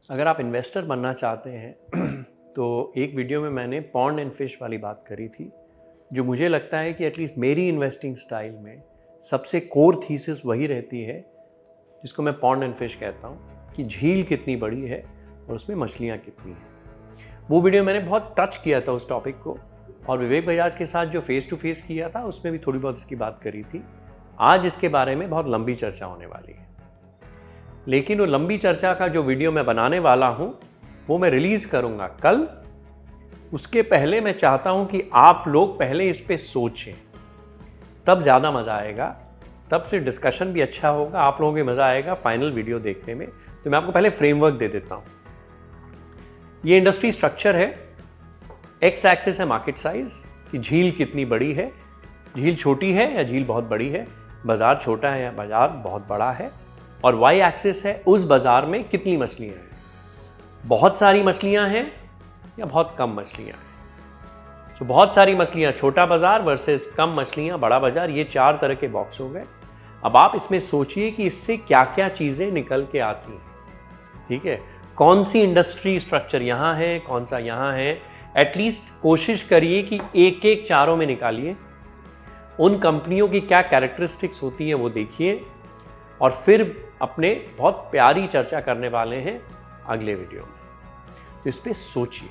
अगर आप इन्वेस्टर बनना चाहते हैं तो एक वीडियो में मैंने पॉन्ड एंड फिश वाली बात करी थी, जो मुझे लगता है कि एटलीस्ट मेरी इन्वेस्टिंग स्टाइल में सबसे कोर थीसिस वही रहती है जिसको मैं पॉन्ड एंड फिश कहता हूँ, कि झील कितनी बड़ी है और उसमें मछलियाँ कितनी हैं। वो वीडियो मैंने बहुत टच किया था उस टॉपिक को, और विवेक बजाज के साथ जो फेस टू फेस किया था उसमें भी थोड़ी बहुत इसकी बात करी थी। आज इसके बारे में बहुत लंबी चर्चा होने वाली है, लेकिन वो लंबी चर्चा का जो वीडियो मैं बनाने वाला हूं वो मैं रिलीज करूंगा कल। उसके पहले मैं चाहता हूं कि आप लोग पहले इस पे सोचें, तब ज़्यादा मज़ा आएगा, तब से डिस्कशन भी अच्छा होगा, आप लोगों को मज़ा आएगा फाइनल वीडियो देखने में। तो मैं आपको पहले फ्रेमवर्क दे देता हूं। ये इंडस्ट्री स्ट्रक्चर है, एक्स एक्सिस है मार्केट साइज, कि झील कितनी बड़ी है, झील छोटी है या झील बहुत बड़ी है, बाजार छोटा है या बाजार बहुत बड़ा है, और वाई एक्सिस है उस बाजार में कितनी मछलियां हैं, बहुत सारी मछलियां हैं या बहुत कम मछलियां हैं। तो बहुत सारी मछलियां छोटा बाजार वर्सेस कम मछलियां बड़ा बाजार, ये चार तरह के बॉक्स हो गए। अब आप इसमें सोचिए कि इससे क्या क्या चीज़ें निकल के आती हैं। ठीक है, कौन सी इंडस्ट्री स्ट्रक्चर यहाँ है, कौन सा यहाँ है। एटलीस्ट कोशिश करिए कि एक एक चारों में निकालिए, उन कंपनियों की क्या कैरेक्टरिस्टिक्स होती हैं वो देखिए, और फिर अपने बहुत प्यारी चर्चा करने वाले हैं अगले वीडियो में। तो इस पे सोचिए।